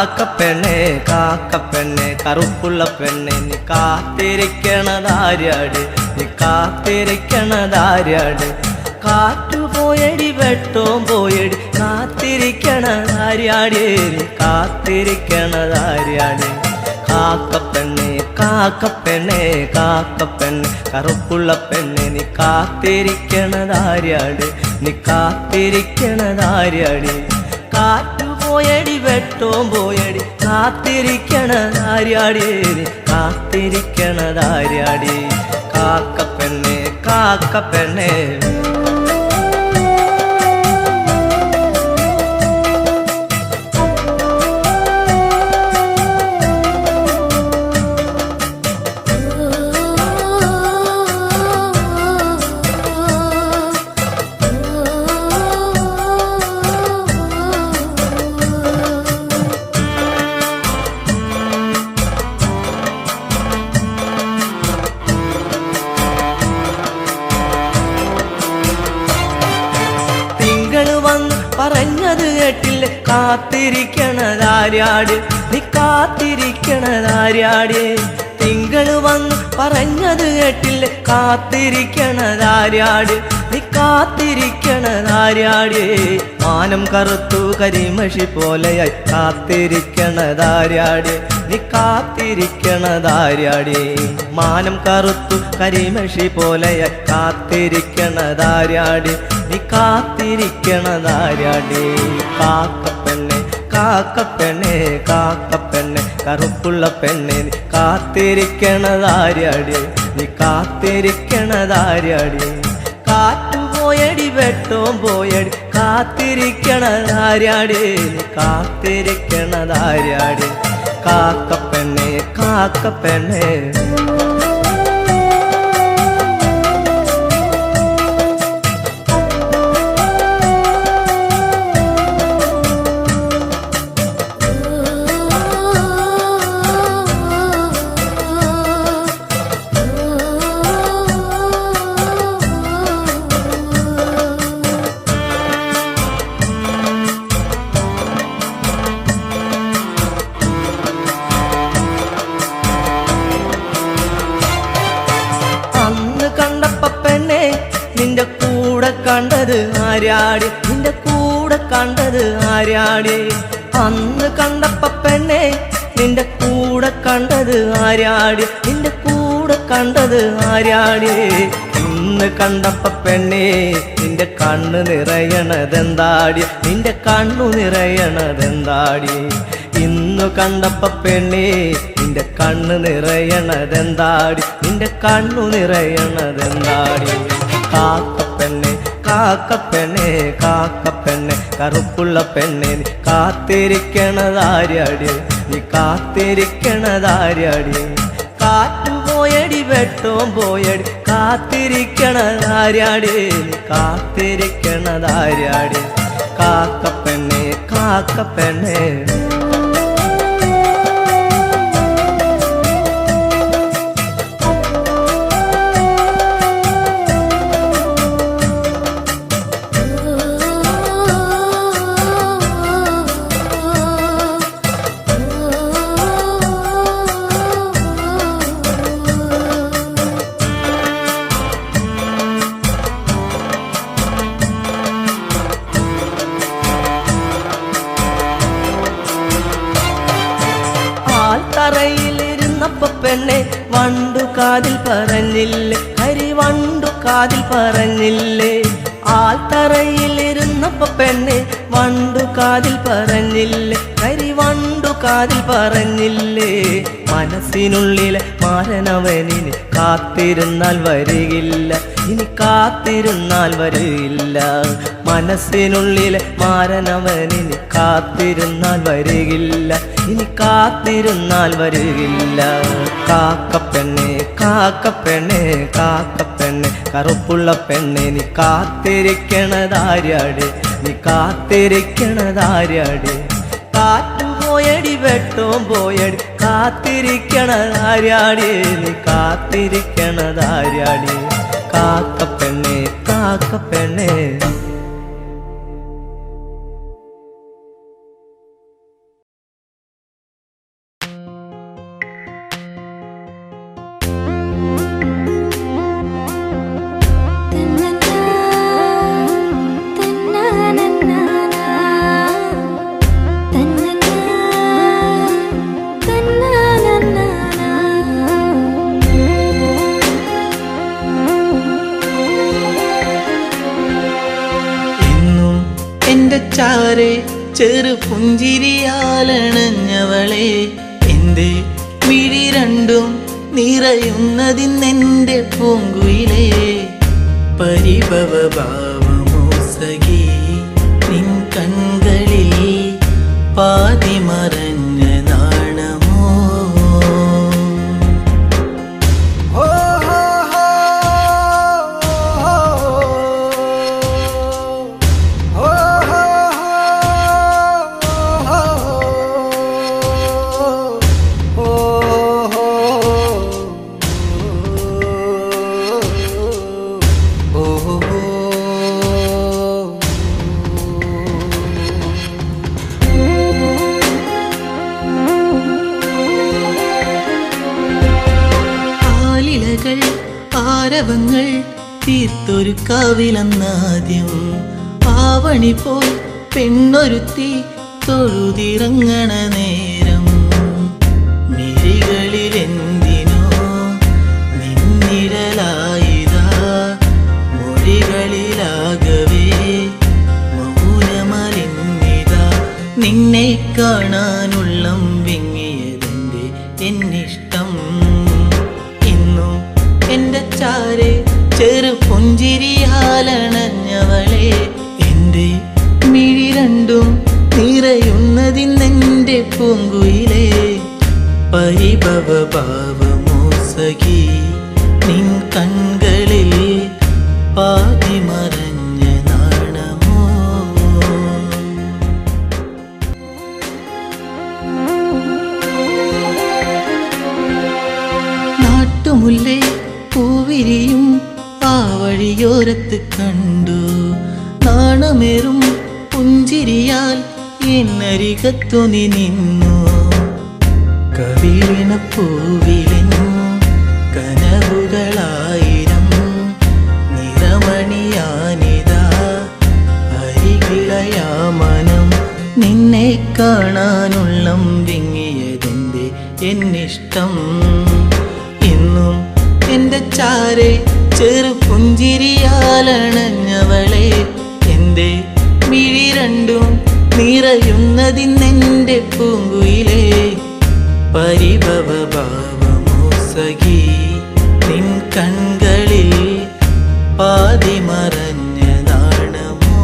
കാക്കപ്പെണ്ണെ കറുപ്പുള്ള പെണ്ണെ നീ കാത്തിരിക്കണതാര്യാട് നീ കാത്തിരിക്കണതാര്യാട് കാറ്റുപോയടി വെട്ടവും പോയടി കാത്തിരിക്കണതാര്യാട് നീ കാത്തിരിക്കണതാര്യാട് കാക്കപ്പെണ്ണെ കറുപ്പുള്ള പെണ്ണെ നീ കാത്തിരിക്കണതാര്യാട് നീ കാത്തിരിക്കണതാര്യാട് കാറ്റുപോയടി വെട്ടവും പോയടി കാത്തിരിക്കണതാര്യാട് നീ കാത്തിരിക്കണതാര്യാട് കാക്കപ്പെണ്ണെ പറഞ്ഞത് കേട്ടില്ല കാത്തിരിക്കണതാര്യാട് നീ കാത്തിരിക്കണതാര്യാട് തിങ്കള് വന്ന് പറഞ്ഞത് കേട്ടില്ല കാത്തിരിക്കണതാര്യാട് നീ കാത്തിരിക്കണതാര്യാട് മാനം കറുത്തു കരിമഷി പോലെയായി കാത്തിരിക്കണതാര്യാട് നീ കാത്തിരിക്കണതാര്യാട് മാനം കറുത്തു കരിമഷി പോലെയായി കാത്തിരിക്കണതാര്യാട് നീ കാത്തിരിക്കണതാര്യാട് കാക്കപ്പെണ്ണെ കറുപ്പുള്ള പെണ്ണെ നീ കാത്തിരിക്കണതാര്യാട് നീ കാത്തിരിക്കണതാര്യാട് കാറ്റുപോയടി വെട്ടവും പോയടി കാത്തിരിക്കണതാര്യാട് നീ കാത്തിരിക്കണതാര്യാട് കാക്കപ്പെണ്ണെ നിന്റെ കൂടെ കണ്ടത് ആര്യാട് നിന്റെ കൂടെ കണ്ടത് ആര്യാട് അന്ന് കണ്ടപ്പ പെണ്ണെ നിന്റെ കൂടെ കണ്ടത് ആര്യാട് നിന്റെ കൂടെ കണ്ടത് ആര്യാട് ഇന്ന് കണ്ടപ്പ പെണ്ണെ നിന്റെ കണ്ണ് നിറയണതെന്താടി നിന്റെ കണ്ണു നിറയണതെന്താടി ഇന്നു കണ്ടപ്പ പെണ്ണെ നിന്റെ കണ്ണ് നിറയണതെന്താടി നിന്റെ കണ്ണു നിറയണതെന്താടി കാക്കപ്പെണ്ണെ കറുപ്പുള്ള പെണ്ണെ നീ കാത്തിരിക്കണതാര്യാട് നീ കാത്തിരിക്കണതാര്യാട് കാറ്റുപോയടി വെട്ടവും പോയടി കാത്തിരിക്കണതാര്യാട് നീ കാത്തിരിക്കണതാര്യാട് കാക്കപ്പെണ്ണെ തറയിലിരുന്നപ്പ പെണ്ണെ വണ്ടു കാതിൽ പറഞ്ഞില്ലേ കരിവണ്ടു കാതിൽ പറഞ്ഞില്ലേ ആൽത്തറയിലിരുന്നപ്പ പെണ്ണെ വണ്ടു കാതിൽ പറഞ്ഞില്ലേ കരിവണ്ടു കാതിൽ പറഞ്ഞില്ലേ മനസ്സിനുള്ളിലെ മാരനവനിന് കാത്തിരുന്നാൽ വരികില്ല ഇനി കാത്തിരുന്നാൽ വരില്ല മനസ്സിനുള്ളിലെ മാരനവനിന് കാത്തിരുന്നാൽ വരികില്ല ഇനി കാത്തിരുന്നാൽ വരികില്ല കാക്കപ്പെണ്ണെ കറുപ്പുള്ള പെണ്ണെ നീ കാത്തിരിക്കണതാര്യാട് നീ കാത്തിരിക്കണതാര്യാട് കാറ്റുപോയടി വെട്ടവും പോയടി കാത്തിരിക്കണതാര്യാട് നീ കാത്തിരിക്കണതാര്യാട് കാക്കപ്പെണ്ണെ എൻ്റെ ചാരെ ചെറു പുഞ്ചിരിയാലണഞ്ഞവളെ എൻ്റെ മിഴി രണ്ടും നിറയുന്നതിന്നെൻ്റെ പൂങ്കുയിലേ പരിഭവ ഭാവമോ സഖി നിൻ കൺകളിൽ പാതി മറഞ്ഞ നാണമോ ആരവങ്ങൾ തീർത്തൊരു കാവിലെന്നാദ്യം ആവണി പോൽ പെണ്ണൊരുത്തി തൊഴുതിറങ്ങണ നേരം മിഴികളിലെന്തിനോ നിന്നിഴലായിതാ മൊഴികളിലാകവേ മൗനമലിഞ്ഞിതാ നിന്നെ കാണാനുള്ളം വിങ്ങിയതിൻ്റെ എന്നിഷ്ടം എൻ്റെ ചാരെ ചെറു പുഞ്ചിരിയാലണഞ്ഞവളെ എൻ്റെ മിഴി രണ്ടും നിറയുന്നതിന്നെൻ്റെ പൂങ്കുയിലേ പരിഭവ ഭാവമോ സഖി നിൻ കൺകളിൽ പാതി മറഞ്ഞ നാണമോ നാട്ടുമുല്ലേ പൂവിരിയും ആ വഴിയോരത്ത് കണ്ടു നാണമേറും പുഞ്ചിരിയാൽ എന്നരികത്തു നീ നിന്നു കവിളിന പൂവിലെന്നു കനവുകളായിരം നിറമണിയാനിതാ അരികിളയാ മനം നിന്നെ കാണാനുള്ളം വിങ്ങിയതിൻ്റെ എന്നിഷ്ടം ഇന്നും എൻ്റെ ചാരെ ചെറു പുഞ്ചിരിയാലണഞ്ഞവളെ എൻ്റെ മിഴി രണ്ടും നിറയുന്നതിന്നെൻ്റെ പൂങ്കുയിലേ പരിഭവ ഭാവമോ സഖി നിൻ കൺകളിൽ പാതി മറഞ്ഞ നാണമോ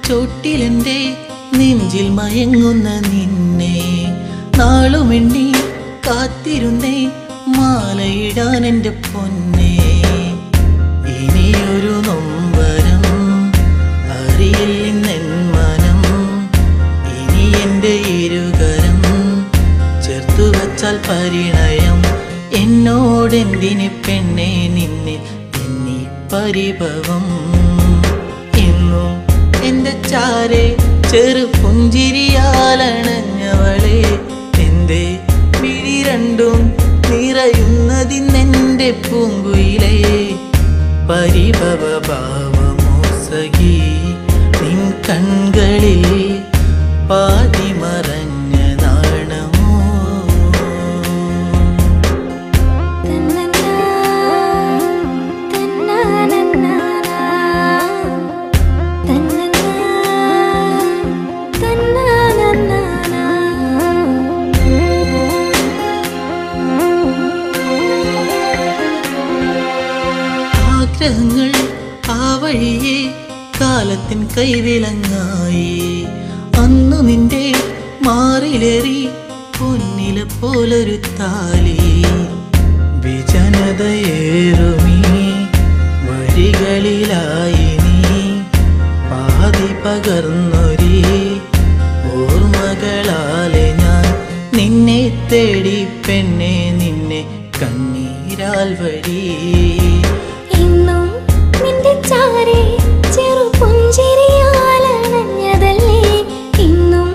ചോട്ടിലെൻ്റെ നെഞ്ചിൽ മയങ്ങുന്ന നിന്നെ നാളുമെണ്ണി കാത്തിരുന്നേ മാലയിടാൻ എൻ്റെ പൊന്നെ ഇനിയൊരു നൊമ്പരം അറിയില്ലെന്നെൻ മനം ഇനി എൻ്റെ ഇരുകരം ചേർത്തു വച്ചാൽ പരിണയം എന്നോടെന്തിന് പെണ്ണെ നിന്നെ എന്നീ പരിഭവം എന്നും എൻ്റെ ചാരെ ചെറു പുഞ്ചിരിയാലണഞ്ഞവളെ എൻ്റെ മിഴി രണ്ടും നിറയുന്നതിന്നെൻ്റെ പൂങ്കുയിലേ പരിഭവ ഭാവമോ സഖി നിൻ കൺകളിൽ പാതി മറഞ്ഞ നാണമോ ആഗ്രഹങ്ങൾ ആ വഴിയെ കാലത്തിൻ കൈവിലങ്ങായി അന്നു നിന്റെ മാറിലേറി പൊന്നില പോലൊരു താലി വിജനതയേറുമീ വഴികളിലായി നീ പാതി പകർന്നൊരി ഓർമ്മകളാലെ ഞാൻ നിന്നെ തേടി പെണ്ണെ നിന്നെ കണ്ണീരാൽ വഴി ഇന്നും നിന്റെ ചാരെ ചെറു പുഞ്ചിരിയാലണഞ്ഞതല്ലേ ഇന്നും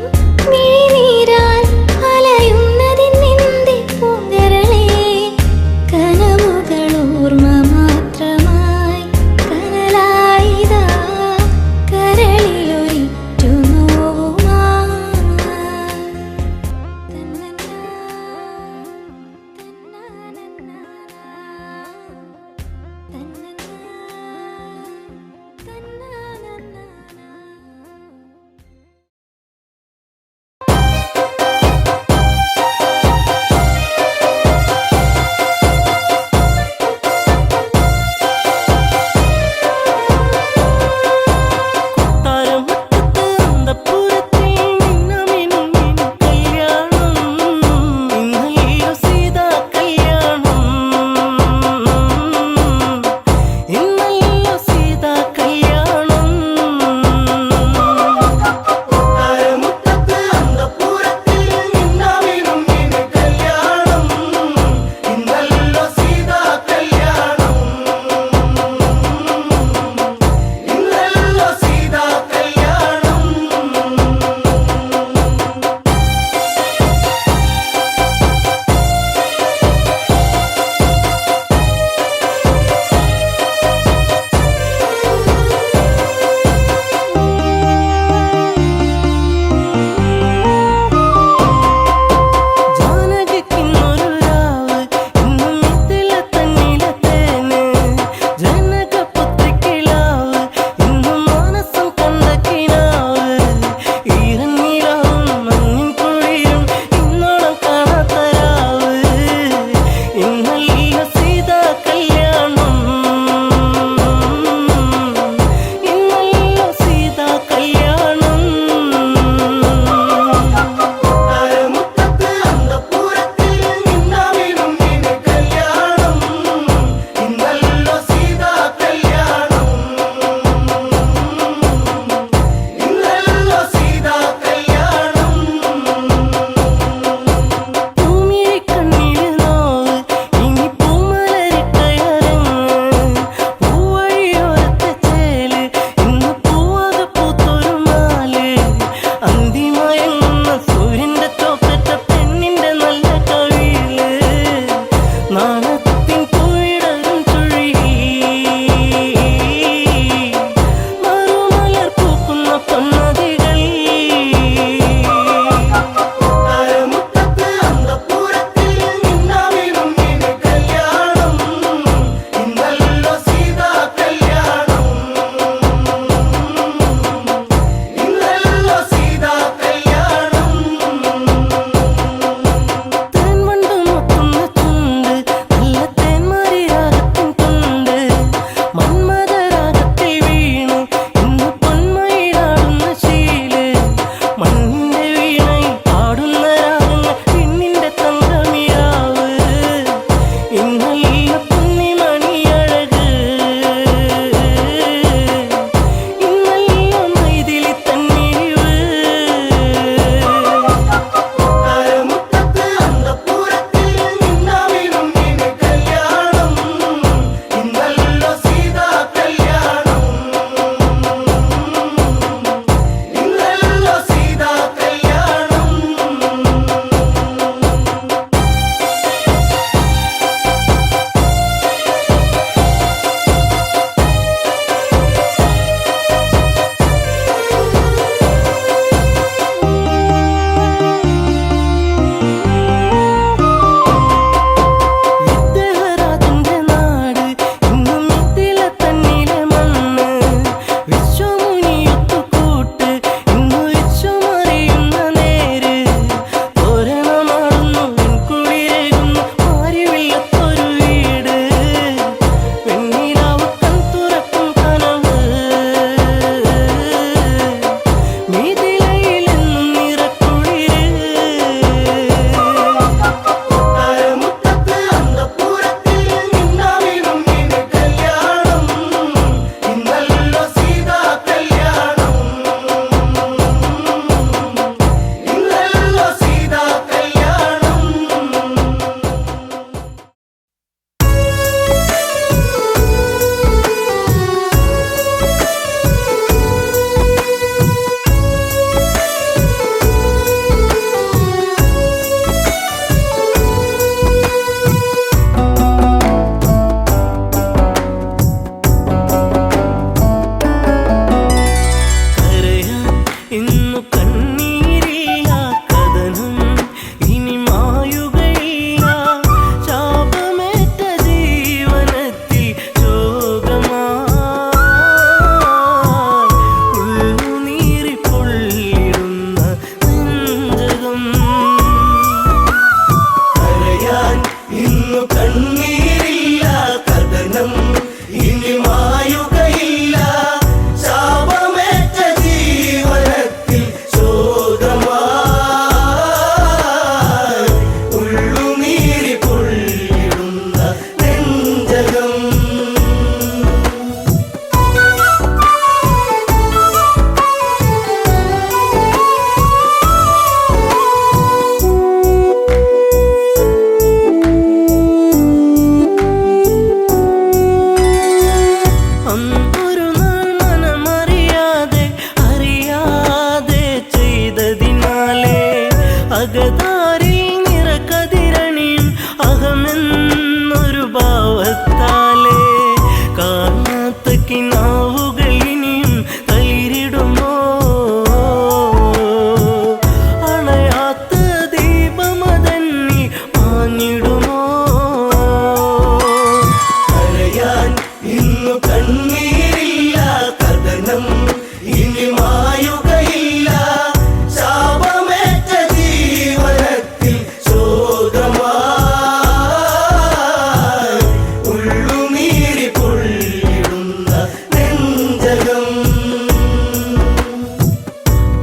നെഞ്ചകം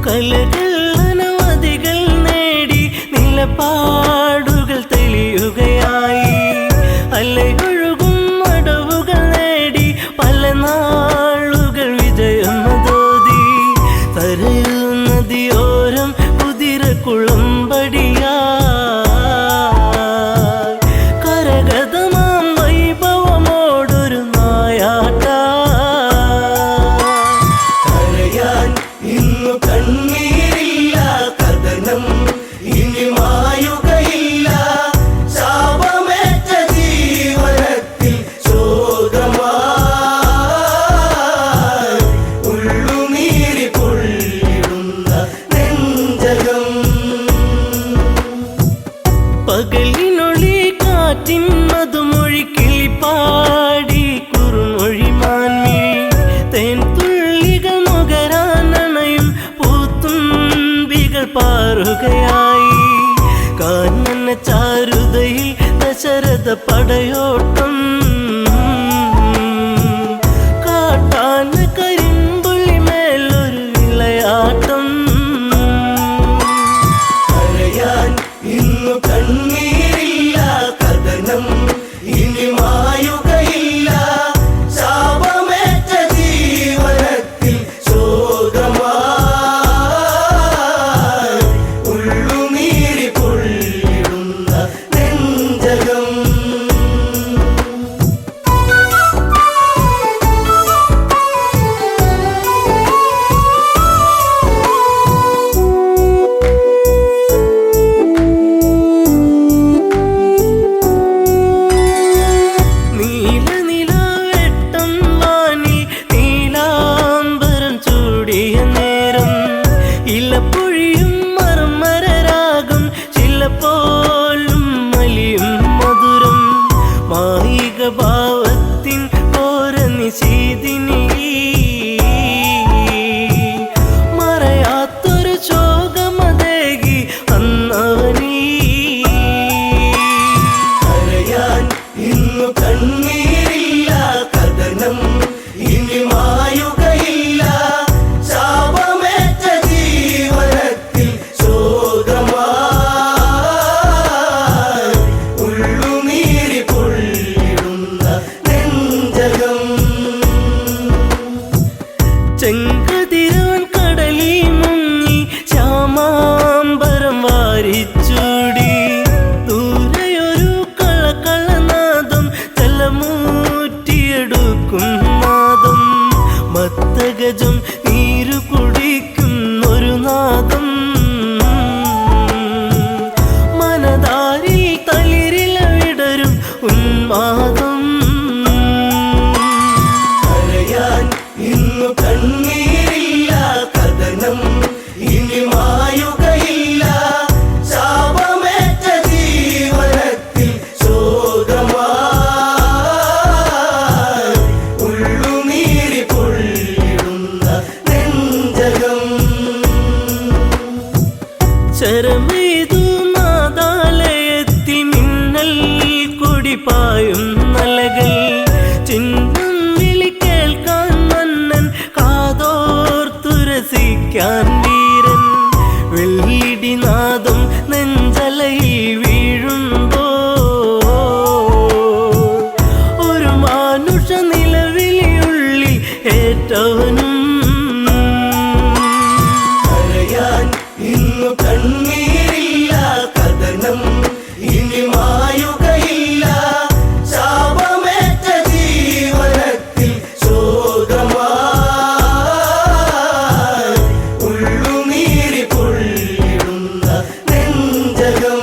കലകൾ അനവധികൾ നേടി നിലപാടുകൾ തെളിയുകയായി അലയൊഴുകും അടവുകൾ നേടി പല നാളുകൾ വിജയമതോതി തരയൂ നദിയോരം കുതിര കുളമ്പടിയാ കരഗതമാം വൈഭവമോടൊരു നായാട്ട കരയാൻ ഇന്നു കണ്ണീരില്ല കഥനം ഇനി മായുകയില്ല ശാപമേറ്റ ജീവനത്തിൽ ശോകമായി ഉള്ളുനീരി പൊള്ളിടുന്ന നെഞ്ചകം പകലിനൊളി കാറ്റിൻ മധുമൊഴി കിളിപ്പാടി കുറുമൊഴി മാൻമി തേൻ തുള്ളികൾ നുകരാനണയും പൂത്തുമ്പികൾ പാറുകയായി കാനന ചാരുതയിൽ ദശരഥ പടയോട്ടം കാട്ടാന കരിമ്പുള്ളി മേലൊരു വിളയാട്ടം കരയാൻ ഇന്നു കണ്ണീരില്ല കഥനം ഇനി മായുകയില്ല ശാപമേറ്റ ജീവനത്തിൽ ശോകമായി ഉള്ളുനീരി പൊള്ളിടുന്ന നെഞ്ചകം നീലനിലാവെട്ടം വാനി നീലാംബരം ചൂടിയ നേരം ഇലപ്പൊഴിയും മർമരരാഗം ചിലപ്പോലും മലിയും മധുരം മായിക ഭാവത്തിൻ ഓര നിശീതിനി മറയാത്തൊരു ശോകമതേകി അന്നവനീ കരയാൻ ഇന്നു കണ്ണീരില്ല കഥനം ഇനി മായുകയില്ല ശാപമേറ്റ ജീവനത്തിൽ ശോകമായി ഉള്ളുനീരി പൊള്ളിടുന്ന നെഞ്ചകം ചെങ്കതിരവൻ കടലി മുങ്ങി ശ്യാമാംബരം വാരിച്ചൂടി ദൂരെയൊരു കളകളനാദം തലമൂറ്റിയെടുക്കും നാദം മത്തഗജം നീരു കുടിക്കുന്നൊരു നാദം മനതാരിൽ തളിരില വിടരും ഉന്മാദം കരയാൻ ഇന്നു കണ്ണീരില്ല കഥനം ഇനി മായുകയില്ല ശാപമേറ്റ ജീവനത്തിൽ ശോകമായി ഉള്ളുനീരി പൊള്ളിടുന്ന നെഞ്ചകം ശരമെയ്തു നാദാലയത്തിൽ മിന്നൽ കൊടിപായും നലകൾ ചിഹ്നം വിളി കേൾക്കാൻ മന്നൻ കാതോർത്തുരസിക്കാൻ വീരൻ വെള്ളിടിനാദം നെഞ്ചലയിൽ വീഴുമ്പോ ഒരു മാനുഷ നിലവിളിയുള്ളിൽ ഏറ്റവനും കരയാൻ ഇന്നു കണ്ണീരില്ല കഥനം ഇനി മായുകയില്ല ശാപമേറ്റ ജീവനത്തിൽ ശോകമായി ഉള്ളുനീരി പൊള്ളിടുന്ന നെഞ്ചകം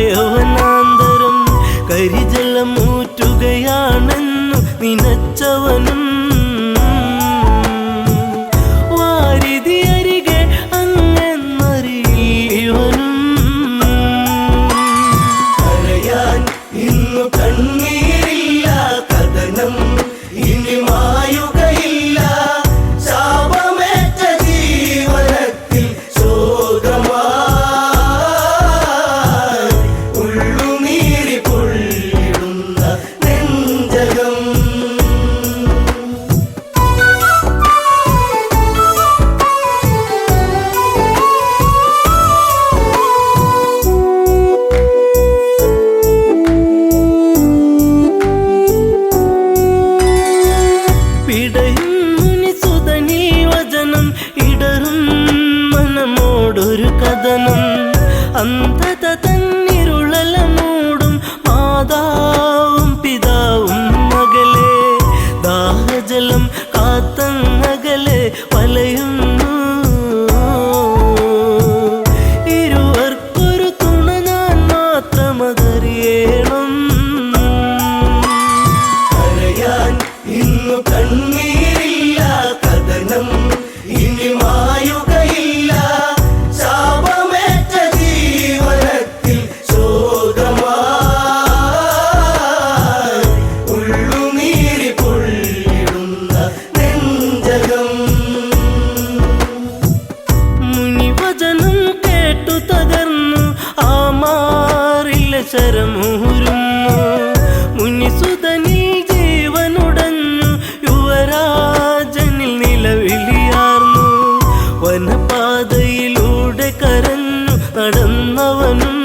യൗവനാന്തരം കരിജലമൂറ്റുകയാണെന്നു നിനച്ചവനും വാരിധി അരികെ അങ്ങെന്നറിയിവനും കരയാൻ ഇന്നു കണ്ണീരില്ല, കഥനം ഇനി മായുകയില്ല. ശാപമേറ്റ ജീവനത്തിൽ ശോകമായി ഉള്ളുനീരി പൊള്ളിടുന്ന നെഞ്ചകം. പിടയും മുനിസുതനീ വചനം ഇടറും മനമോടൊരു കഥനം. അന്ധത തന്നിരുളല മൂടും മാതാവും പിതാവും മകളെ ദാഹജലം കാത്തങ്ങകലെ വലയുന്നു. ഇരുവർക്കൊരു തുണ ഞാൻ മാത്രമതറിയണം. കരയാൻ ഇന്നു കണ്ണീരില്ല, കഥനം ഇനി മായുകയില്ല. ശാപമേറ്റ ജീവനത്തിൽ ശോകമായി ഉള്ളുനീരി പൊള്ളിടുന്ന നെഞ്ചകം. മുനിവചനം കേട്ടു തകർന്നു ആ മാറിലെ ശരമൂരുന്നു. മുനിസുതനിൽ ജീവനുടഞ്ഞു, യുവരാജനിൽ നിലവിളിയാർന്നു. വനപാതയിലൂടെ കരഞ്ഞു നടന്നവനും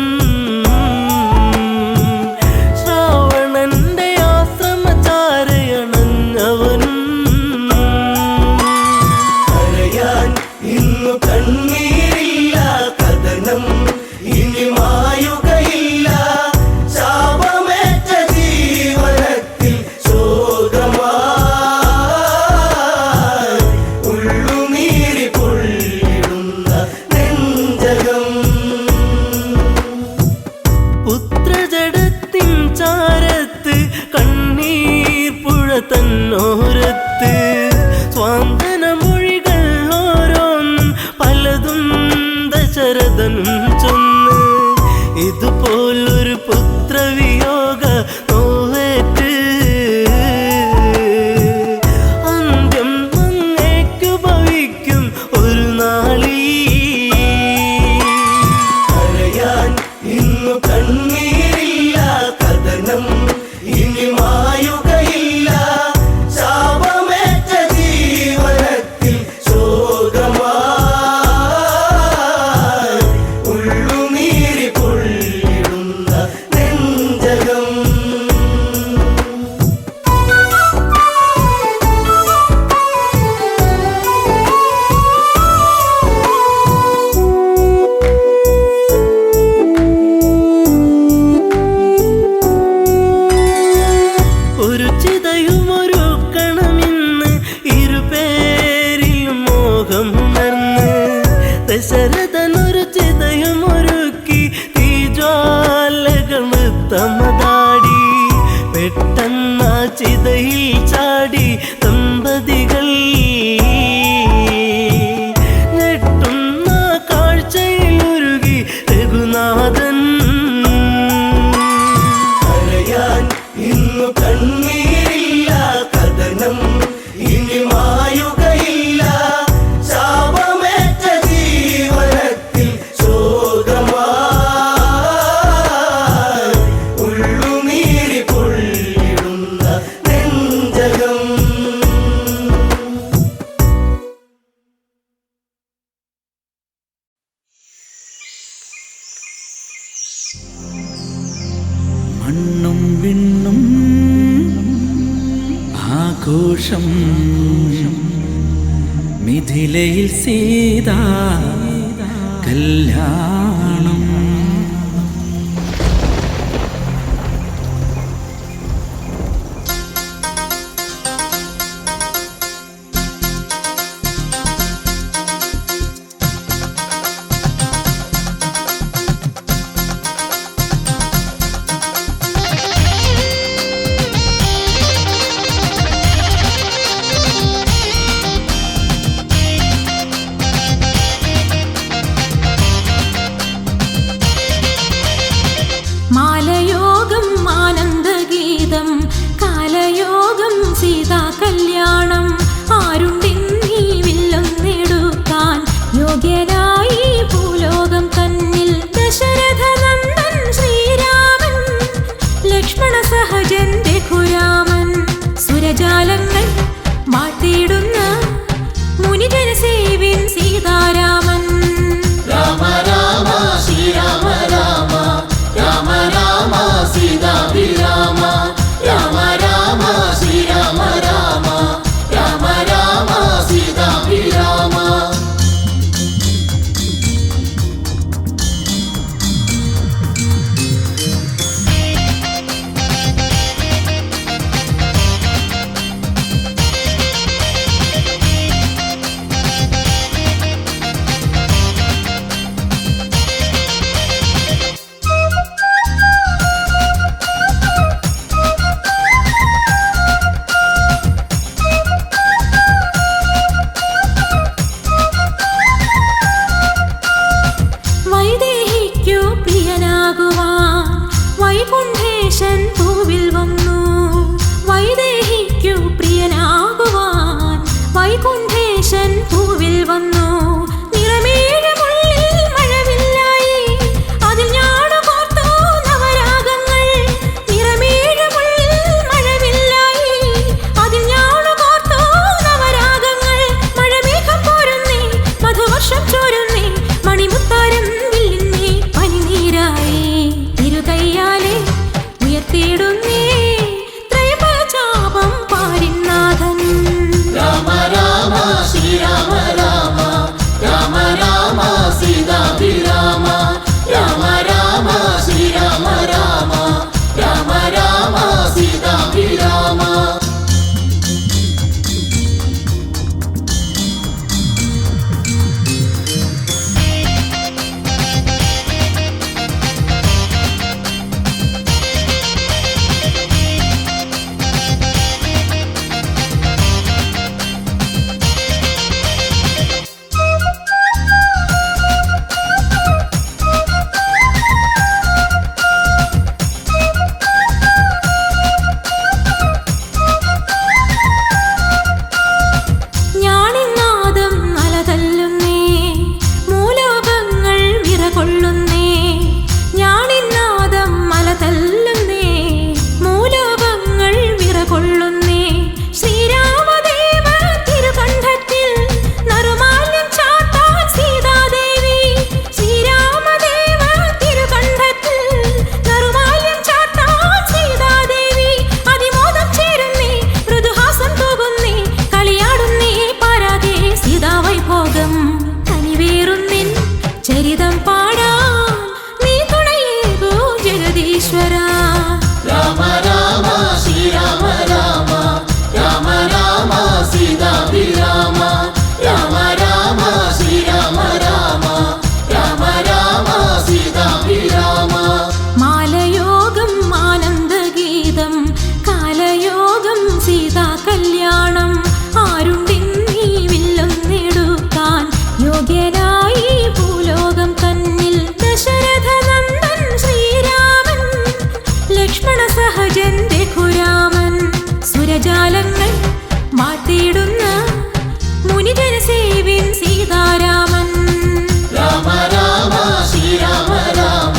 ശ്രാവണന്റെ ആശ്രമചാരയണഞ്ഞവനും. കരയാൻ ഇന്നു കണ്ണീരില്ല, കഥനം ഇനി മായുകയില്ല. ശാപമേറ്റ ജീവനത്തിൽ ശോകമായി ഉള്ളുനീരി പൊള്ളിടുന്ന നെഞ്ചകം. പുത്രജടത്തിൻ ചാരത്ത് കണ്ണീർ പുഴ തന്നോരത്ത് സ്വാന്തനമൊഴികൾ ഓരോന്നും പലതും ദശരഥനും ചൊന്ന്. ഇതുപോലൊരു പുത്രവിയോഗ നോവേറ്റ് അന്ത്യം അങ്ങേക്കു ഭവിക്കും ഒരു നാളീ. കരയാൻ ഇന്നു കണ്ണീരില്ല, കഥനം ഇനി മായുകയില്ല. ശാപമേറ്റ ജീവനത്തിൽ ശോകമായി ഉള്ളുനീരി പൊള്ളിടുന്ന നെഞ്ചകം. ഒരു ചിതയുമൊരുക്കണമെന്ന് ഇരുപേരിലും മോഹമുണർന്ന് ദശരഥനൊരു ചിതയുമൊരുക്കി തീജ്വാലകൾ നൃത്തമതാടി. പെട്ടെന്ന ചിതയിൽ ചാടി ദമ്പതികൾ. ഞെട്ടുന്ന കാഴ്ചയിലുരുകി രഘുനാഥൻ. കരയാൻ ഇന്നു കണ്ണീരില്ല, കഥനം ഇനി മായുകയില്ല. ശാപമേറ്റ ജീവനത്തിൽ ശോകമായി ഉള്ളുനീരി പൊള്ളിടുന്ന നെഞ്ചകം. മണ്ണും വിണ്ണും ആഘോഷം മിഥിലയിൽ സീതാ കല്യാണം. മാലയോഗം ആനന്ദഗീതം കാലയോഗം സീതാ കല്യാണം ആരുണ്ടിന്നീ വില്ലം നേടുക്കാൻ യോഗ്യനായി ഭൂലോകം തന്നിൽ ദശരഥ നന്ദൻ ശ്രീരാമൻ ലക്ഷ്മണ സഹജൻ രഘുരാമൻ സുരജാലങ്ങൾ മാറ്റിയിടുന്ന മുനിജന സേവിൻ സീതാരാമൻ രാമ രാമ ശ്രീരാമ രാമ രാമ രാമ സീതാഭിരാമ രാമ രാമ ശ്രീരാമ രാമ രാമ രാമ സീതാഭിരാമ വൈദേഹിക്കു പ്രിയനാകുവാൻ വൈകുണ്ഠേശൻ പൂവിൽ വന്നു വൈദേഹിക്കു പ്രിയനാകുവാൻ വൈകുണ്ഠേശൻ പൂവിൽ വന്നു നിറമേഴമുള്ളിൽ മഴവില്ലായി അതിൽ ഞാടു കോർത്തു നവരാഗങ്ങൾ നിറമേഴമുള്ളിൽ മഴവില്ലായി അതിൽ ഞാടു കോർത്തു നവരാഗങ്ങൾ മഴമേഘം പോരുന്നേ മധുവർഷം ചോരുന്നേ മണിമുത്താരം വില്ലുന്നേ പനിനീരായി തിരുകയ്യാലെ ഉയർത്തിയിടുന്നേ ത്രയപചാപം പാരിനാഥൻ രാമ രാമ ശ്രീരാമ രാമ രാമ രാമ സീതാഭിരാമ രാമ രാമ ശ്രീരാമ രാമ രാമ രാമ സീതാഭിരാമ ഞാണിനാദം അലതല്ലുന്നേ മൂലോകങ്ങൾ വിറകൊള്ളുന്നേ ഞാണിനാദം അലതല്ലുന്നേ മൂലോകങ്ങൾ വിറകൊള്ളുന്നേ ശ്രീരാമദേവ തിരുകണ്ഠത്തിൽ നറുമാല്യം ചാർത്താൻ സീതാദേവി ശ്രീരാമദേവ തിരുകണ്ഠത്തിൽ നറുമാല്യം ചാർത്താൻ സീതാദേവി അതിമോദം ചേരുന്നേ മൃദുഹാസം തൂകുന്നേ കളിയാടുന്നേ പാരാതെ സീതാവൈഭോഗം കനിവേറുന്നിൻ ചരിതം പാടാൻ നീ തുണയേകൂ ജഗദീശ്വര രാമ രാമ ശ്രീരാമ രാമ രാമ രാമ സീതാഭിരാമ രാമ രാമ ശ്രീരാമ രാമ രാമ രാമ സീതാഭിരാമ മാലയോഗം ആനന്ദഗീതം കാലയോഗം സീതാ കല്യാണം ആരുണ്ടിന്നീ വില്ലം നേടുക്കാൻ യോഗ്യനായി ഭൂലോകം തന്നിൽ ദശരഥ നന്ദൻ ശ്രീരാമൻ ലക്ഷ്മണ സഹജൻ രഘുരാമൻ സുരജാലങ്ങൾ മാറ്റിയിടുന്ന മുനിജന സേവിൻ സീതാരാമൻ രാമ രാമ ശ്രീരാമ രാമ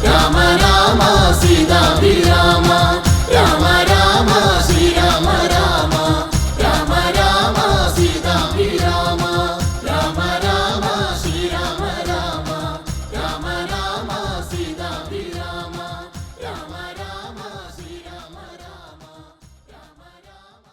രാമ രാമ സീതാഭിരാമ രാമ രാമ ശ്രീരാമ രാമ രാമ രാമ സീതാഭിരാമ രാമ രാമ ശ്രീരാമ രാമ രാമ രാമ സീതാഭിരാമ രാമ രാമ ശ്രീരാമ രാമ രാമ രാമ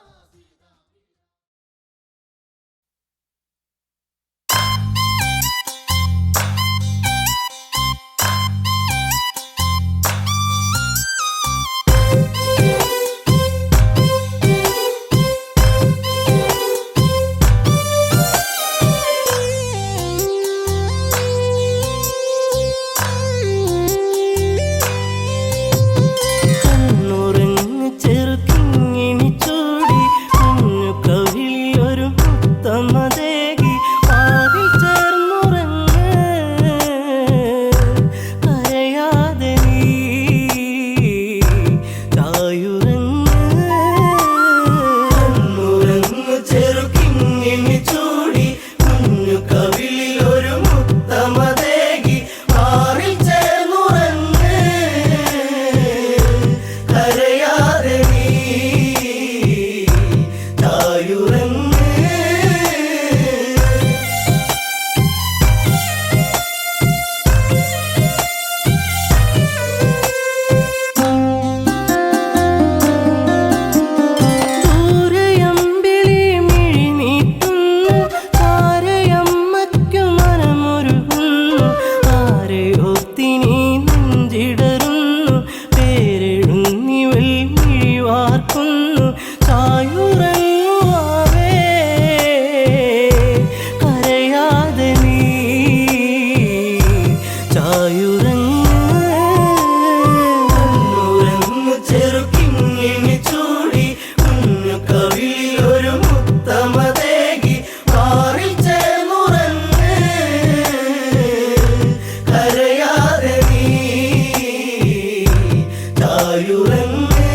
ചായുറങ്ങ്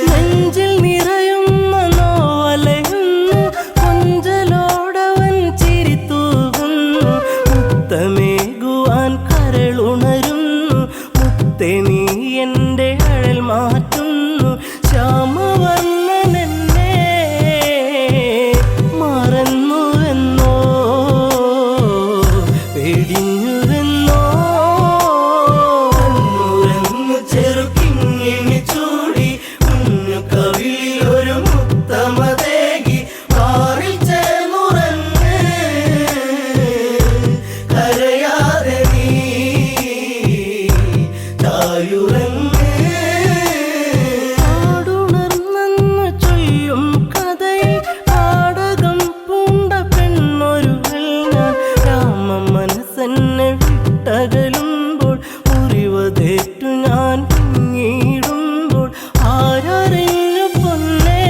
നെഞ്ചിൽ നിറയുന്ന നോവലയുന്നു കൊഞ്ചലോടവൻ ചിരിത്തൂകുന്നു മുത്തമേകുവാൻ കരളുണരുന്നു മുത്തേ നീ എൻ്റെ അഴൽ മാറ്റുന്നു ശ്യാമവർണ്ണനെന്നെ മറന്നുവെന്നോ വെടിഞ്ഞുവെന്നോ കണ്ണുറങ്ങു ചെറുക്കിങ്ങിണി ചൂടി കുഞ്ഞു കവിളിലൊരു മുത്തമതേകി പാറിൽ ചേർന്നുറങ്ങ് കരയാതെ നീ ചായുറങ്ങ് ആടുണർന്നെന്ന് ചൊല്ലും കഥയിൽ നാടകം പൂണ്ട പെണ്ണൊരുവൾ ഞാൻ രാമ മനസ്സെന്നെ വിട്ടകലുമ്പോൾ മുറിവതേറ്റു ഞാൻ പിന്നീടുമ്പോൾ ആരറിഞ്ഞു പൊന്നേ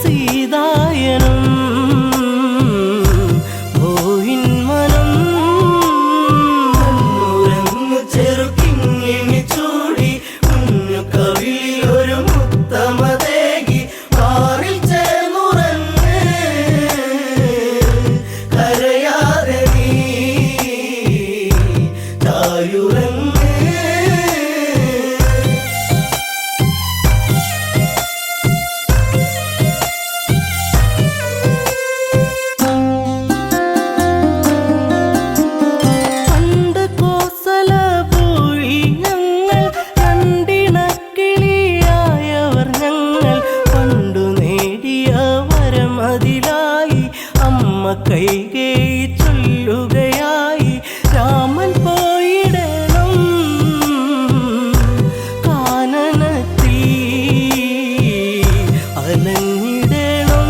സീതായനം പോയിൻ മനം കണ്ണുറങ്ങു ചെറുക്കിങ്ങിണി ചൂടി കുഞ്ഞു കവിളിലൊരു മുത്തമതേകി പാറിൽ ചേർന്നുറങ്ങ് കരയാതെ നീ ചായുറങ്ങ് പണ്ട് കോസല പോയി ഞങ്ങൾ രണ്ടിണക്കിളിയായവർ ഞങ്ങൾ പണ്ടു നേടിയ വരമതിലായി അമ്മ കൈകേയി ചൊല്ലുകയായി രാമൻ പോയിടണം കാനനത്തിൽ അലഞ്ഞിടണം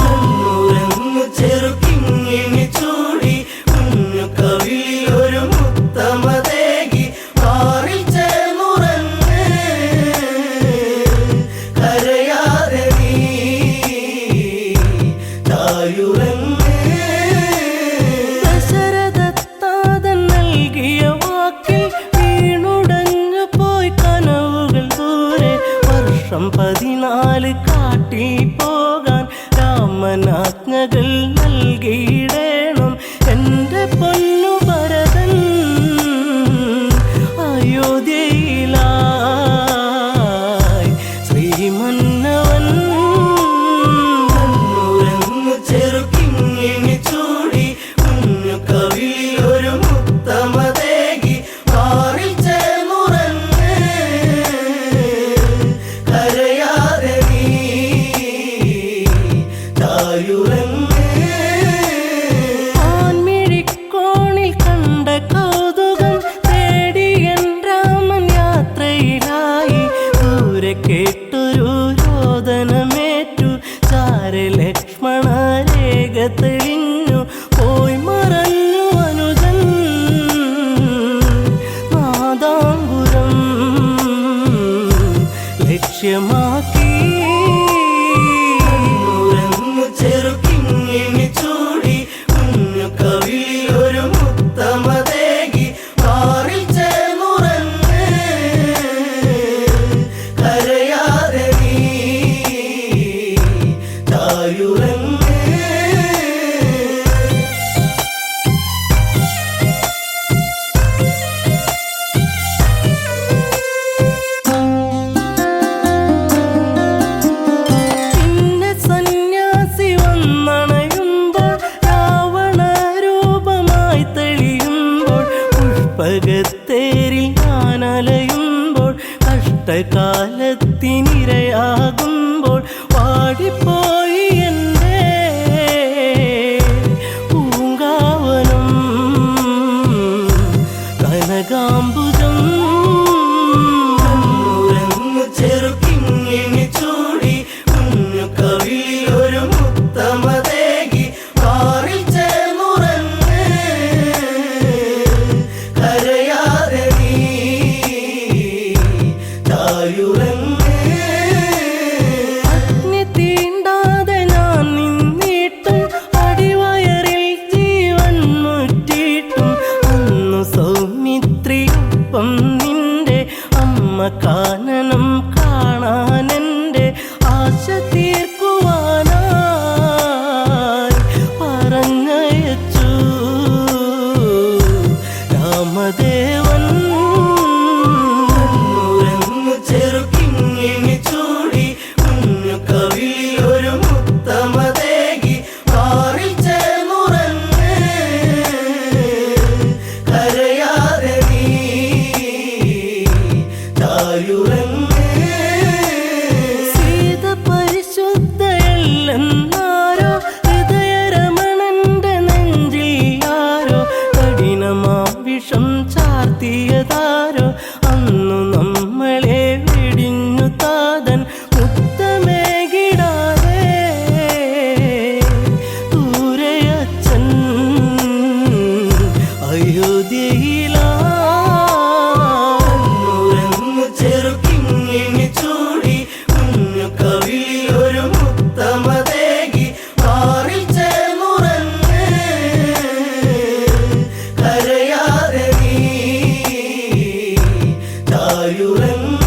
കണ്ണുറങ്ങു ചെറുക്കിങ്ങിണി ചൂടി കുഞ്ഞു കവിളിലൊരു മുത്തമതേകി പാറിൽ ചേർന്നുറങ്ങ് കരയാതെ നീ ചായുറങ്ങ് ദശരഥത്താതൻ നൽകിയ വാക്കിൽ വീണുടഞ്ഞു പോയി കനവുകൾ ദൂരെ വർഷം 14 കാട്ടിൽ പോകാൻ രാമനാജ്ഞകൾ നൽകിയിടേണം എൻ്റെ പൊന്നു ഭരതൻ അയോധ്യയിലായി ശ്രീമന്നവൻ കണ്ണുറങ്ങു ചെറുക്കിങ്ങിണി ചൂടി കുഞ്ഞു കവിളിലൊരു മുത്തമതേകി പാറിൽ ചേർന്നുറങ്ങ് കരയാതെ നീ ചായുറങ്ങ് ആൺമിഴിക്കോണിൽ കണ്ട കൗതുകം തേടി എൻ രാമൻ യാത്രയിലായി ദൂരെ കേട്ടൊരു രോദനമേറ്റു ചാരെ ലക്ഷ്മണ രേഖ തെളിഞ്ഞു പോയി മറഞ്ഞു അനുജൻ നാദാംബുരം ലക്ഷ്യമാക്കി കണ്ണുറങ്ങു ചെറുക്കിങ്ങിണി ചൂടി കുഞ്ഞു കവിളിലൊരു മുത്തമതേകി പാറിൽ ചേർന്നുറങ്ങ് കരയാതെ നീ ചായുറങ്ങ് പിന്നെ സന്യാസി വന്നണയുമ്പോൾ രാവണ രൂപമായി തെളിയുമ്പോൾ പുഷ്പകത്തേരിൽ ഞാൻ അലയുമ്പോൾ കഷ്ടകാലത്തിനിരയാകുമ്പോൾ വാടിപ്പോയി എൻ്റെ പൂങ്കാവനം കനകാംബുജം കണ്ണുറങ്ങു ചെറുക്കിങ്ങിണി ചൂടി കുഞ്ഞു കവിളിലൊരു മുത്തമതേകി പാറിൽ ചേർന്നുറങ്ങ് കരയാതെ നീ ചായുറങ്ങ് രൂപം നിന്റെ അമ്മ കാനനം കാണാനെൻ്റെ ആശ തീർക്കുവാനായി പറഞ്ഞയച്ചു രാമദേവൻ. ുരങ്ങു ചെറുക്കിങ്ങിണി ചൂടി കുഞ്ഞു കവിളിലൊരു മുത്തമതേകി പാറിൽ ചേർന്നുറങ്ങ് കരയാതെ നീ തായുറങ്ങ്. സീത പരിശുദ്ധയല്ലെന്നാരോ ഹൃദയരമണന്റെ നെഞ്ചിൽ ആരോ കഠിനമാം വിഷം ചാർത്തിയതാരോ അന്നു നമ്മളെ വെടിഞ്ഞു താതൻ മുത്തമേകിടാതെ ദൂരയച്ഛൻ അയോധ്യയിലാ. ചെറുക്കിങ്ങിണി ചൂടി കുഞ്ഞു കവിളിലൊരു മുത്തമതേകി പാറിൽ ചേർന്നുറങ്ങ് കരയാതെ നീ തായുറങ്ങ്.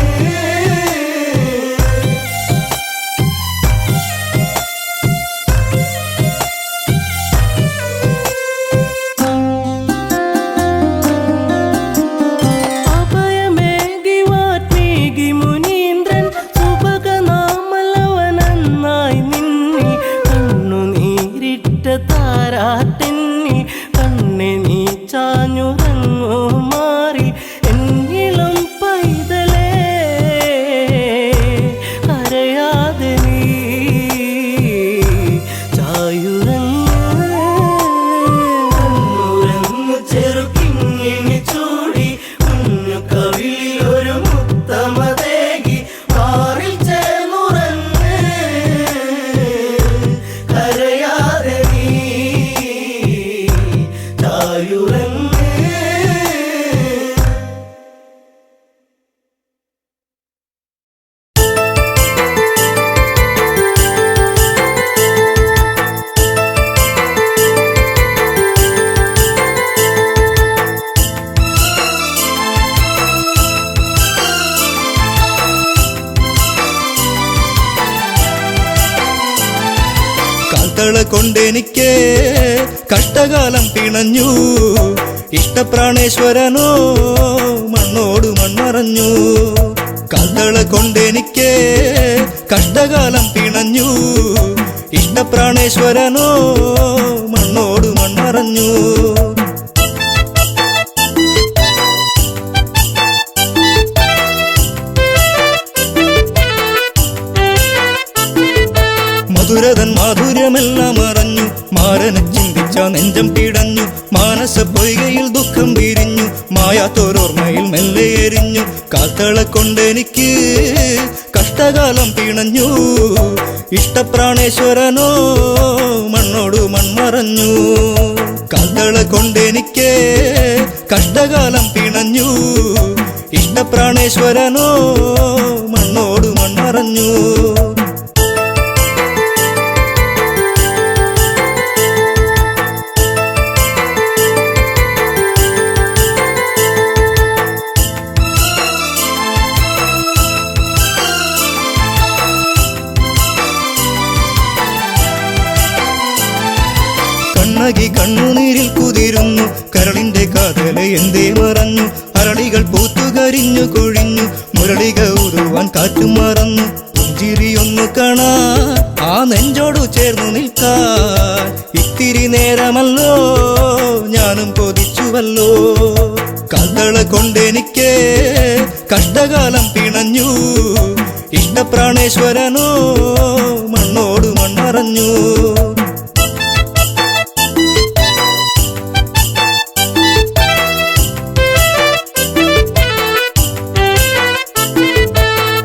അഭയമേകി വാത്മീകി മുനീന്ദ്രൻ സുഭഗനാമലവനന്നായി നിന്നി കണ്ണുനീരിട്ട താരാട്ടെന്നി കണ്ണെ നീ ചാഞ്ഞുറങ്ങോ മാറി എന്നിലും പൈതലേ കരയാതെ നീ ചായുറങ്ങ്. ചെറുക്കിങ്ങിണി ചൂടി കുഞ്ഞു കവിളിലൊരു മുത്തമതേകി പാറിൽ ചേർന്നുറങ്ങ് കരയാതെ നീ തായുറങ്ങ്. കാൽത്തള കൊണ്ടെനിക്ക് കഷ്ടകാലം പിണഞ്ഞു ഇഷ്ടപ്രാണേശ്വരനോ മണ്ണോട് മൺമറഞ്ഞു. കാൽത്തള കൊണ്ടെനിക്ക് കഷ്ടകാലം പിണഞ്ഞു ഇഷ്ടപ്രാണേശ്വരനോ മണ്ണോട് മൺമറഞ്ഞു. മധുരതൻ മാധുര്യമെല്ലാം അറിഞ്ഞു മാരനെ ചിന്തിച്ച നെഞ്ചം പിടഞ്ഞു മാനസ പൊയ്കയിൽ ദുഃഖം വിരിഞ്ഞു മായാത്തോരോർമ്മയിൽ മെല്ലെ എരിഞ്ഞു. കാൽത്തള കൊണ്ടെനിക്ക് കഷ്ടകാലം പിണഞ്ഞു ഇഷ്ടപ്രാണേശ്വരനോ മണ്ണോട് മൺമറഞ്ഞു. കാൽത്തള കൊണ്ടെനിക്ക് കഷ്ടകാലം പിണഞ്ഞു ഇഷ്ടപ്രാണേശ്വരനോ മണ്ണോട് മൺമറഞ്ഞു. കണ്ണകി കണ്ണുനീരിൽ കുതിരുന്നു കരളിന്റെ കാതല എന്തേ മറഞ്ഞു അരളികൾ പൂത്തുകരിഞ്ഞു കൊഴിഞ്ഞു മുരളിക ഊതുവാൻ കാറ്റും മറന്നു. പുഞ്ചിരിയൊന്നു കാണാൻ ആ നെഞ്ചോടു ചേർന്നു നിൽക്കാൻ ഇത്തിരി നേരമല്ലോ ഞാനും കൊതിച്ചുവല്ലോ. കാൽത്തള കൊണ്ടെനിക്ക് കഷ്ടകാലം പിണഞ്ഞു ഇഷ്ടപ്രാണേശ്വരനോ മണ്ണോട് മൺമറഞ്ഞു.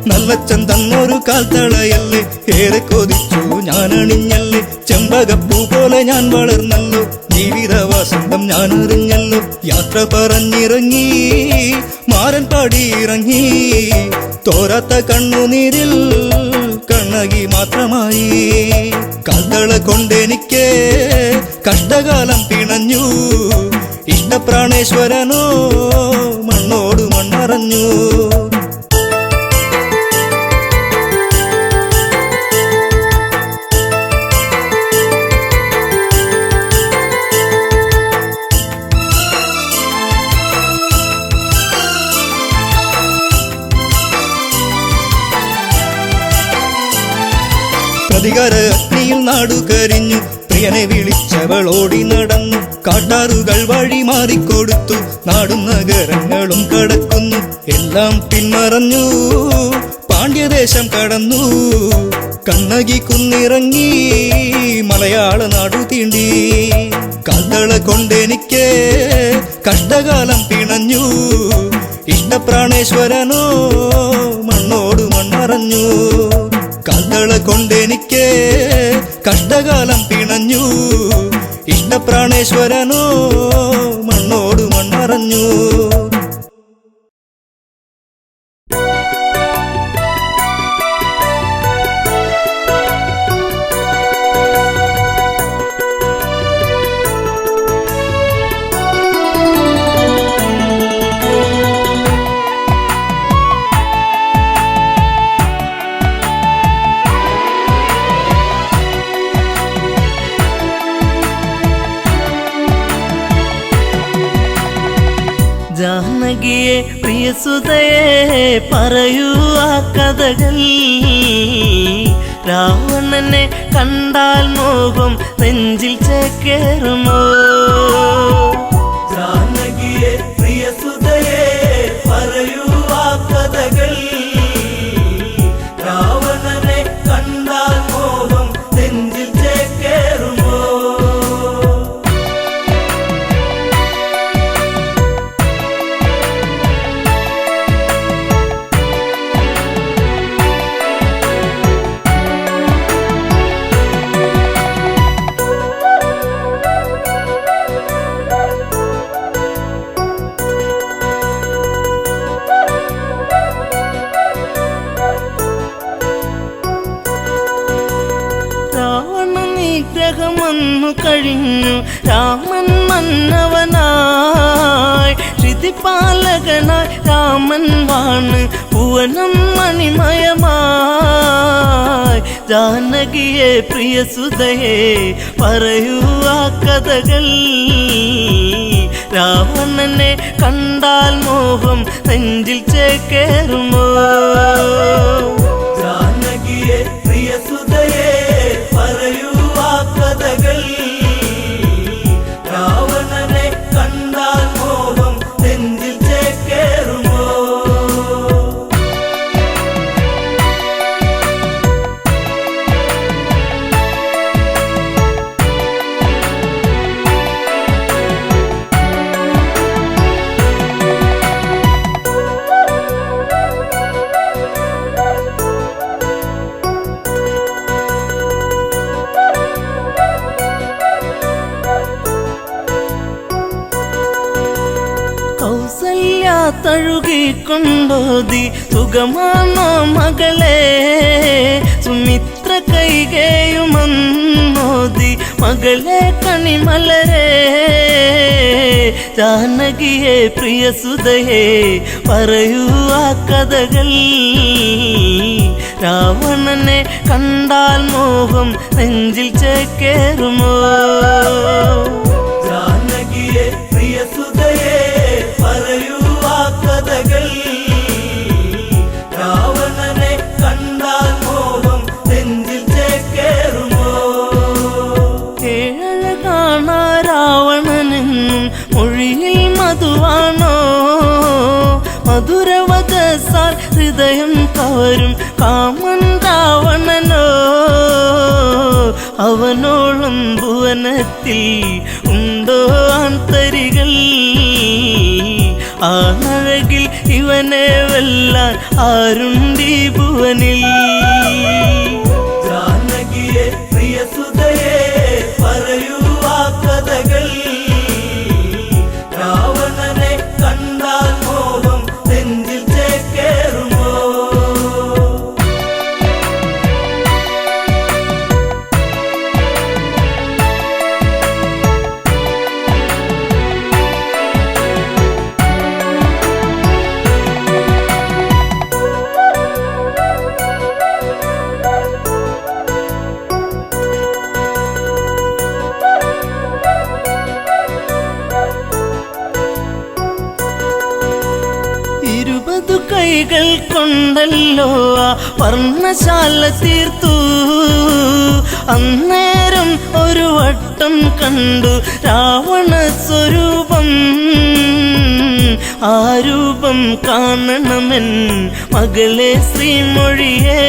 നല്ലച്ചൻ തന്നൊരു കാൽത്തളയല്ലേ ഏറെ കൊതിച്ചു ഞാനണിഞ്ഞല്ലേ ചെമ്പകപ്പൂ പോലെ ഞാൻ വളർന്നല്ലോ ജീവിത വസന്തം ഞാൻ അറിഞ്ഞല്ലോ. യാത്ര പറഞ്ഞിറങ്ങി മാരൻ പാടിയിറങ്ങി തോരാത്ത കണ്ണുനീരിൽ കണ്ണകി മാത്രമായി. കാൽത്തള കൊണ്ടെനിക്ക് കഷ്ടകാലം പിണഞ്ഞു ഇഷ്ടപ്രാണേശ്വരനോ മണ്ണോട് മൺമറഞ്ഞു. പ്രതികാര അഗ്നിയിൽ നാടു കരിഞ്ഞു. പ്രിയനെ വിളിച്ചവൾ ഓടി നടന്നു. കാട്ടാറുകൾ വഴി മാറിക്കൊടുത്തു. നാടും നഗരങ്ങളും കടക്കുന്നു. എല്ലാം പിന്മറഞ്ഞു. പാണ്ഡ്യദേശം കടന്നു. കണ്ണകി കുന്നിറങ്ങി മലയാള നാടു തീണ്ടി. കാൽത്തള കൊണ്ടെനിക്ക് കഷ്ടകാലം പിണഞ്ഞു. ഇഷ്ടപ്രാണേശ്വരനോ മണ്ണോട് മൺമറഞ്ഞു. കാൽത്തള കൊണ്ടെനിക്ക് കഷ്ടകാലം പിണഞ്ഞു. ഇഷ്ടപ്രാണേശ്വരനോ മണ്ണോട് മൺമറഞ്ഞു. ജാനകിയെ പ്രിയസുതയെ പറയൂ ആ കഥകൾ. രാവണനെ കണ്ടാൽ മോഹം നെഞ്ചിൽ ചേക്കേറുമോ? ജാനകിയെ പ്രിയസുതയെ പറയൂ ആ കഥകൾ. രാവണനെ കണ്ടാൽ മോഹം നെഞ്ചിൽ ചേക്കേറുമോ? നിഗ്രഹമൊന്നു കഴിഞ്ഞു. രാമൻ മന്നവനായി ശ്രുതിപാലകനായി രാമൻ വാണ് ഭുവനം മണിമയമായി. ജാനകിയെ പ്രിയസുതയെ പറയൂ ആ കഥകൾ. രാവണനെ കണ്ടാൽ മോഹം നെഞ്ചിൽ ചേക്കേറുമോ? ജാനകിയെ പ്രിയസുതയെ പറയൂ ആ കഥകൾ. രാവണനെ കണ്ടാൽ മോഹം നെഞ്ചിൽ ചേക്കേറുമോ? തഴുകിക്കൊണ്ടോതി സുഖമാണോ മകളെ? സുമിത്ര കൈകേയുമന്നോതി മകളെ കണിമലരെ. ജാനകിയെ പ്രിയസുതയെ പറയൂ ആ കഥകൾ. രാവണനെ കണ്ടാൽ മോഹം നെഞ്ചിൽ ചേക്കേറുമോ? ജാനകിയെ പ്രിയസുതയെ പറയൂ ആ കഥകൾ. രാവണനെ കണ്ടാൽ മോഹം നെഞ്ചിൽ ചേക്കേറുമോ? ഏഴഴ കാണാ രാവണനെന്നും മൊഴിയിൽ മധുവാണോ? മധുരവദസാൽ ഹൃദയം കവരും കാമൻ രാവണനോ? അവനോളം ഭുവനത്തിൽ ഉണ്ടോ ആന്തരികൾ? ആണഴകിൽ ഇവനെ വെല്ലാൻ ആരുണ്ടീ ഭുവനിൽ? ജാനകിയെ പ്രിയസുതയെ പറയൂ ആ കഥകൾ. രാവണനെ കണ്ടാൽ മോഹം നെഞ്ചിൽ ചേക്കേറുമോ? കൈകൾ കൊണ്ടല്ലോ ആ വർണ്ണശാല തീർത്തു. അന്നേരം ഒരു വട്ടം കണ്ടു രാവണ സ്വരൂപം. ആ രൂപം കാണണമെൻ മകളെ ശ്രീമൊഴിയേ,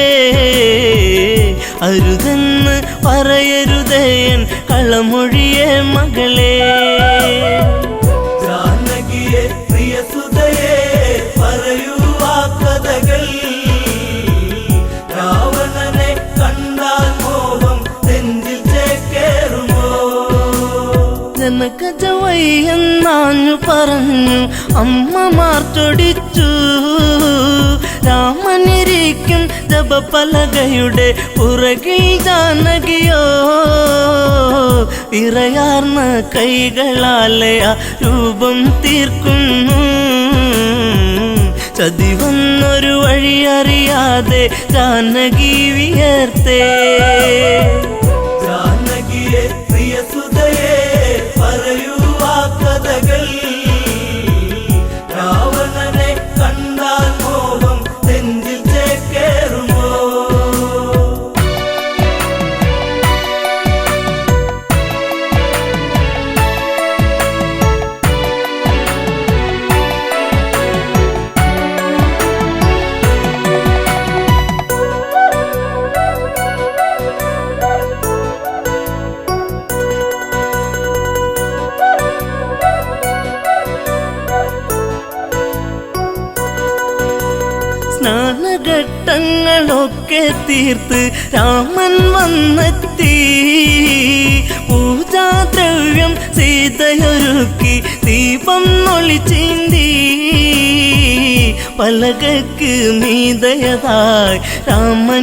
അരുതെന്ന് പറയരുതേൻ കളമൊഴിയേ മകളെ. ജാനകിയെ പ്രിയസുതയെ പറയൂ ആ കഥകൾ. രാവണനെ കണ്ടാൽ മോഹം നെഞ്ചിൽ ചേക്കേറുമോ? ജനകജവയ്യെന്നാഞ്ഞു പറഞ്ഞു അമ്മമാർ ചൊടിച്ചു. രാമനിരിക്കും ജപപലകയുടെ പുറകിൽ ജാനകിയോ വിറയാർന്ന കൈകളാലെ ആ രൂപം തീർക്കുന്നു. ചതിവന്നൊരു വഴിയറിയാതെ ജാനകി വിയർത്തേ. ജാനകിയെ പ്രിയസുതയെ പറയൂ ആ കഥകൾ. രാവണനെ കണ്ടാൽ മോഹം നെഞ്ചിൽ ചേക്കേറുമോ? സ്നാനഘട്ടങ്ങളൊക്കെ തീർത്ത് രാമൻ വന്നെത്തി. പൂജാദ്രവ്യം സീതയൊരുക്കി ദീപം ഒളിച്ചീന്തി. പലകക്ക് മീതയതായി രാമനിരിക്കുമ്പോൾ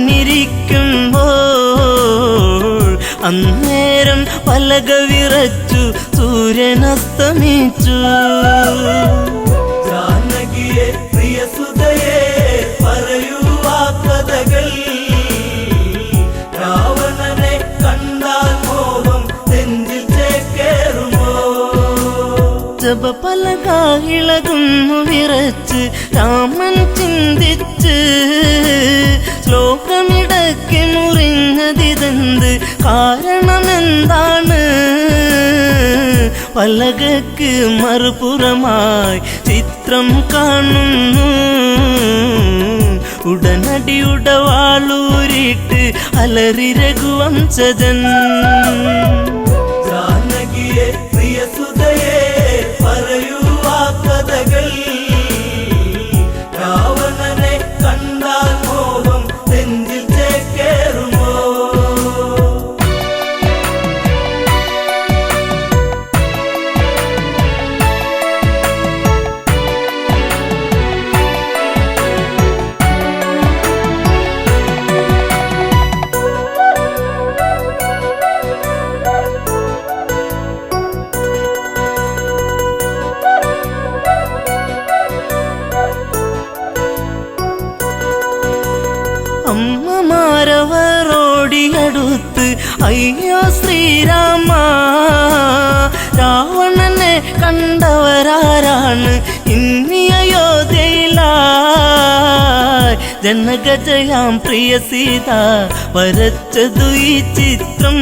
അന്നേരം പലക വിറച്ചു സൂര്യനസ്തമിച്ചു. ജാനകിയെ പ്രിയസുതയെ പറയൂ ആ കഥകൾ. രാവണനെ കണ്ടാൽ മോഹം നെഞ്ചിൽ ചേക്കേറുമോ? ജപപലക ഇളകുന്നു വിറച്ച് രാമൻ ചിന്തിച്ച്. ശ്ലോകമിടയ്ക്ക് മുറിഞ്ഞതിതെന്ത് കാരണമെന്താണ്? പലകക്ക് മറുപുറമായി ചിത്രം കാണുന്നു. ഉടനടി ഉടവാളൂരിട്ട് അലറി രഘുവംശജൻ. ജാനകിയെ പ്രിയസുതയെ പറയൂ ആ കഥകൾ. രാവണനെ കണ്ടാൽ മോഹം നെഞ്ചിൽ ചേക്കേറുമോ? അമ്മമാരവരോടിയടുത്ത് അയ്യോ ശ്രീരാമ, രാവണനെ കണ്ടവരാരാണ് ഇന്നി അയോധ്യയിലായി? ജനകജയാം പ്രിയ സീത വരച്ചതു ഈ ചിത്രം.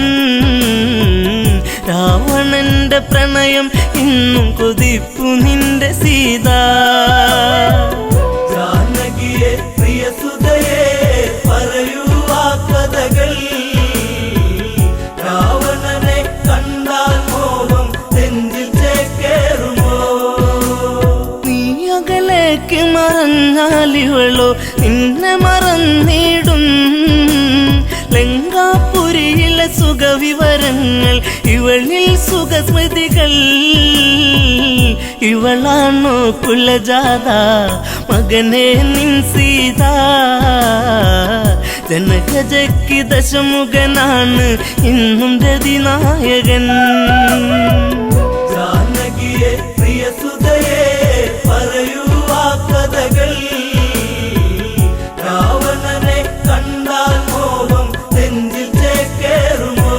രാവണന്റെ പ്രണയം ഇന്നും കൊതിപ്പു നിന്റെ സീത. ജാനകിയെ പ്രിയസുതയെ പറയൂ ആ കഥകൾ. രാവണനെ കണ്ടാൽ മോഹം നെഞ്ചിൽ ചേക്കേറുമോ? നീ അകലേക്ക് മറഞ്ഞാലിവളോ നിന്നെ മറന്നിടും. ലങ്കാപുരിയിലെ സുഖവിവരങ്ങൾ ഇവളിൽ സുഖസ്മൃതികൾ. ഇവളാണോ കുലജാത മകനെ നിൻ സീത? ജനകജയ്ക്ക് ദശമുഖനാണ് ഇന്നും രതിനായകൻ. ജാനകിയെ പ്രിയസുതയെ പറയൂ ആ കഥകൾ. രാവണനെ കണ്ടാൽ മോഹം നെഞ്ചിൽ ചേക്കേറുമോ?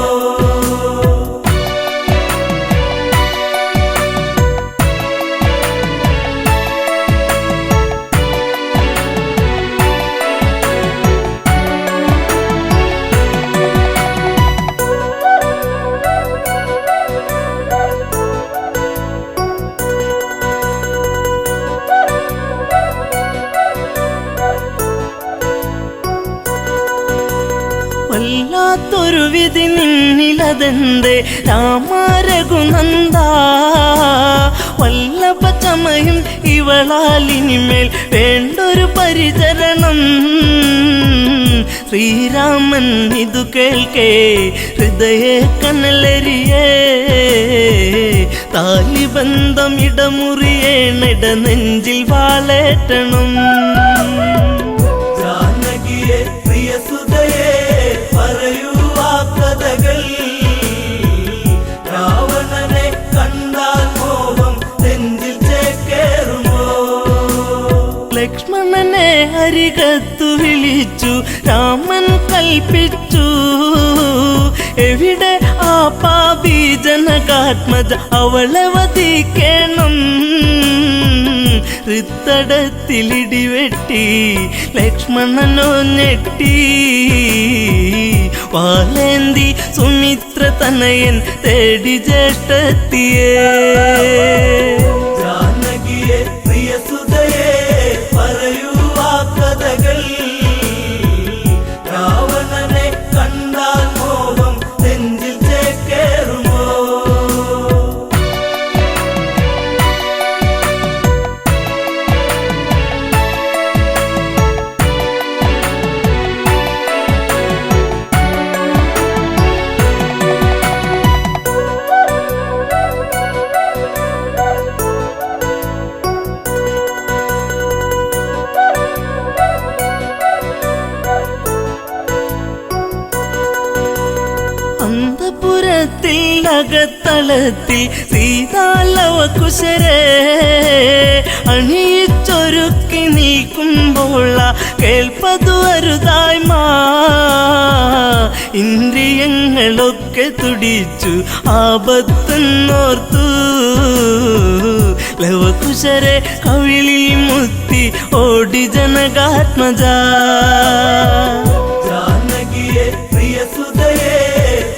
ഇല്ലാത്തൊരു വിധി നിന്നിലതെന്തേ രാമരഘുനന്ദ വല്ലഭ ചമയും ഇവളാലിനിമേൽ വേണ്ടൊരു പരിചരണം ശ്രീരാമൻ ഇതു കേൾക്കേ ഹൃദയ കനലരിയേ താലിബന്ധം ഇടമുറിയേണിട നെഞ്ചിൽ വാളേറ്റണം ജാനകിയെ പ്രിയസുതയെ പറയൂ ആ കഥകൾ രാവണനെ കണ്ടാൽ മോഹം നെഞ്ചിൽ ചേക്കേറുമോ ലക്ഷ്മണനെ അരികത്തു വിളിച്ചു രാമൻ കൽപ്പിച്ചു എവിടെ ആ പാപി ജനകാത്മജ അവളെ വധിക്കണം ഹൃത്തടത്തിലിടിവെട്ടി ലക്ഷ്മണനോ ഞെട്ടി വാലേന്തി സുമിത്ര തനയൻ തേടി ജ്യേഷ്ഠത്തിയേ ജാനകിയെ പ്രിയസുതയെ പറയൂ ആ കഥകൾ രാവണനെ കണ്ടാൽ മോഹം നെഞ്ചിൽ ചേക്കേറുമോ അന്തപുരത്തിൽ അകത്തളത്തിൽ സീതാലവകുശരെ അണിയിച്ചൊരുക്കി നിൽക്കുമ്പോൾ കേൾപ്പതു അരുതായ്മ ഇന്ദ്രിയങ്ങളൊക്കെ തുടിച്ചു ആപത്തെന്നോർത്തു ലവകുശരെ കവിളിൽ മുത്തി ഓടി ജനകാത്മജ ജാനകിയെ പ്രിയസുതയെ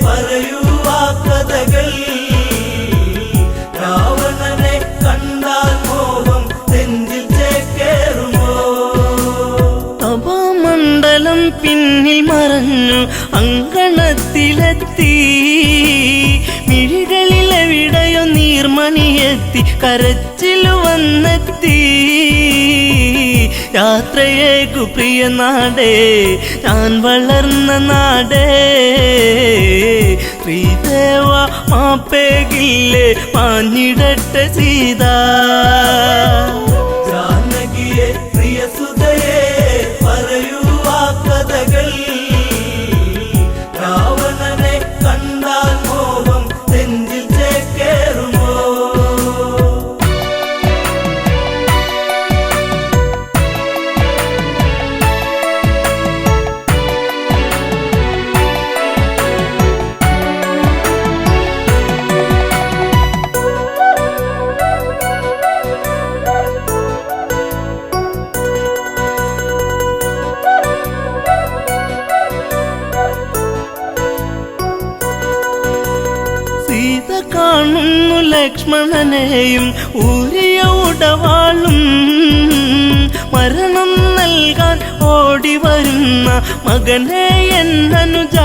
പറയൂ ആ കഥകൾ രാവണനെ കണ്ടാൽ മോഹം നെഞ്ചിൽ ചേക്കേറുമോ തപോമണ്ഡലം പിന്നിൽ മറഞ്ഞു അങ്കണത്തിലെത്തി മിഴികളിലെവിടെയോ നീർമണിയെത്തി കരച്ചിലു വന്നെത്തി യാത്രയേക്കു പ്രിയ നാടേ ഞാൻ വളർന്ന നാടേ ശ്രീദേവ മാപ്പേകില്ലേ മാഞ്ഞിടട്ടെ സീത ജാനകിയെ പ്രിയസുതയെ പറയൂ ആ കഥകൾ രാവണനെ കണ്ടാൽ മോഹം നെഞ്ചിൽ ചേക്കേറുമോ സീത കാണുന്നു ലക്ഷ്മണനെയും ഊരിയ ഉടവാളും മരണം നൽകാൻ ഓടി വരുന്ന മകനെ എന്നനുജ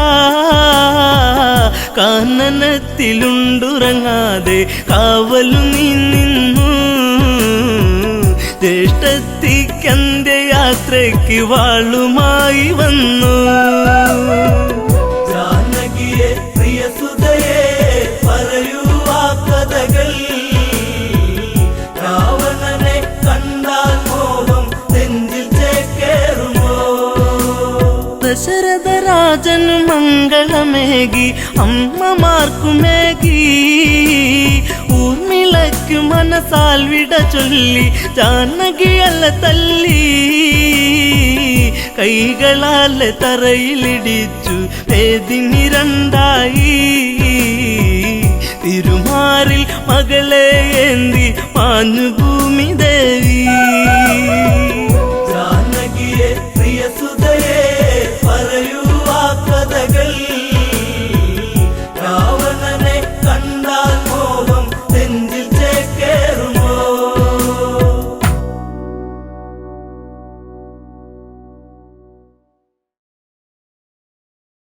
കാനനത്തിലുണ്ടുറങ്ങാതെ കാവലു നീ നിന്നു ജ്യേഷ്ഠത്തിക്കന്റെ യാത്രയ്ക്ക് വാളുമായി വന്നു ജാനകിയെ പ്രിയസുതയെ പറയൂ ആ കഥകൾ രാവണനെ കണ്ടാൽ മോഹം നെഞ്ചിൽ ചേക്കേറുമോ ദശരഥ രാജനു മംഗളമേകി അമ്മമാർക്കുമേകി ഊർമിളയ്ക്കു മനസാൽ വിട ചൊല്ലി ജാനകിയല്ല തല്ലി കൈകളാൽ തറയിലിടിച്ചു വേദിനി രണ്ടായി തിരുമാറിൽ മകളെ ഏന്തി മാഞ്ഞു